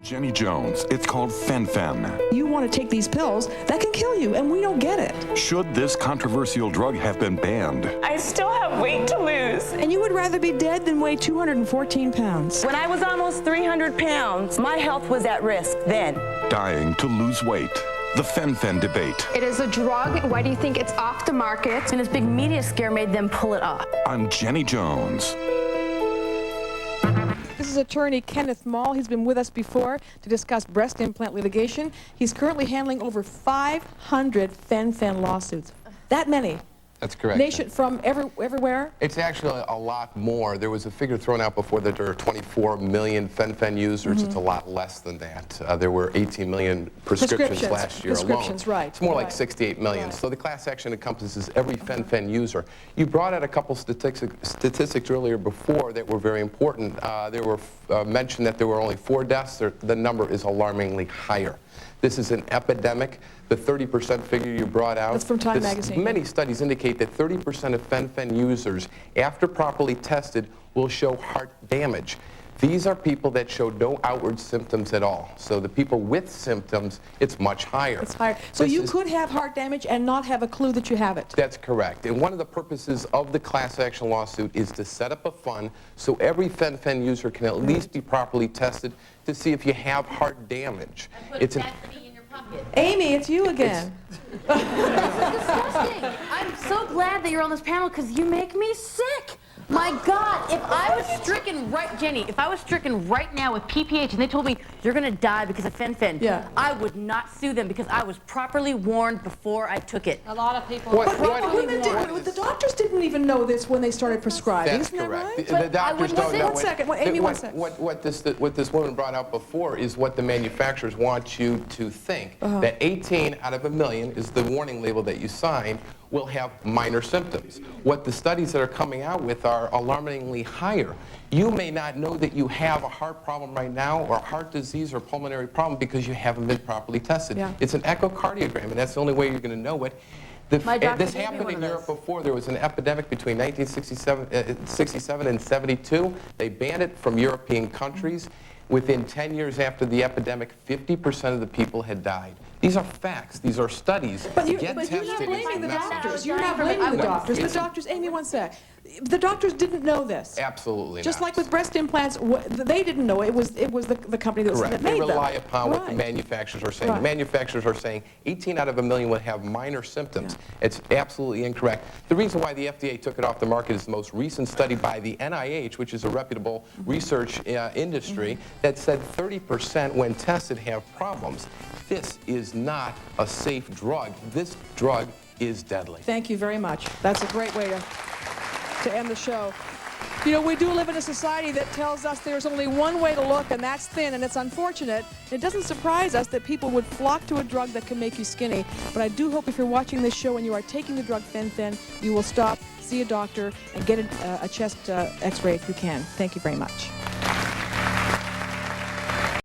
Jenny Jones, it's called Fen-Phen. You want to take these pills, that can kill you, and we don't get it. Should this controversial drug have been banned? I still have weight to lose. And you would rather be dead than weigh 214 pounds. When I was almost 300 pounds, my health was at risk then. Dying to lose weight. The Fen-Phen Debate. It is a drug. Why do you think it's off the market? And this big media scare made them pull it off. On Jenny Jones. This is attorney Kenneth Moll. He's been with us before to discuss breast implant litigation. He's currently handling over 500 Fen-Phen lawsuits. That many. That's correct. Nation from everywhere? It's actually a lot more. There was a figure thrown out before that there are 24 million Fen-Phen users. It's a lot less than that. There were 18 million prescriptions last year alone. Right. It's more like 68 million. Right. So the class action encompasses every Fen-Phen user. You brought out a couple statistics earlier before that were very important. There were mentioned that there were only 4 deaths. The number is alarmingly higher. This is an epidemic. The 30% figure you brought out. That's from Time magazine. Many studies indicate that 30% of Fen-Phen users, after properly tested, will show heart damage. These are people that show no outward symptoms at all. So the people with symptoms, it's much higher. It's higher. So you could have heart damage and not have a clue that you have it. That's correct. And one of the purposes of the class action lawsuit is to set up a fund so every Fen-Phen user can at least be properly tested to see if you have heart damage. It's in your pocket. Amy, it's you again. This is disgusting. I'm so glad that you're on this panel because you make me sick. My God, if I was stricken right now with PPH and they told me you're going to die because of Fen-Phen, I would not sue them because I was properly warned before I took it. A lot of people. The doctors didn't even know this when they started prescribing. That's Isn't correct. that right? The doctors don't know. One second. Amy, one second. What this woman brought out before is what the manufacturers want you to think. That 18 out of a million is the warning label that you sign will have minor symptoms. What the studies that are coming out with are alarmingly higher. You may not know that you have a heart problem right now or a heart disease or pulmonary problem because you haven't been properly tested. It's an echocardiogram, and that's the only way you're going to know it. This happened in Europe before. There was an epidemic between 1967 and 72. They banned it from European countries. Within 10 years after the epidemic, 50% of the people had died. These are facts. These are studies. But you're not blaming the doctors. You're not blaming the doctors. The doctors, Amy, one sec. The doctors didn't know this. Absolutely Just not. like with breast implants, they didn't know. It was the company that made them. They rely upon what the manufacturers are saying. The manufacturers are saying 18 out of a million would have minor symptoms. It's absolutely incorrect. The reason why the FDA took it off the market is the most recent study by the NIH, which is a reputable research industry, that said 30% when tested have problems. This is not a safe drug. This drug is deadly. Thank you very much. That's a great way to end the show. You know, we do live in a society that tells us there's only one way to look, and that's thin, and it's unfortunate. It doesn't surprise us that people would flock to a drug that can make you skinny, but I do hope if you're watching this show and you are taking the drug Fen-Phen, you will stop, see a doctor, and get a chest x-ray if you can. Thank you very much.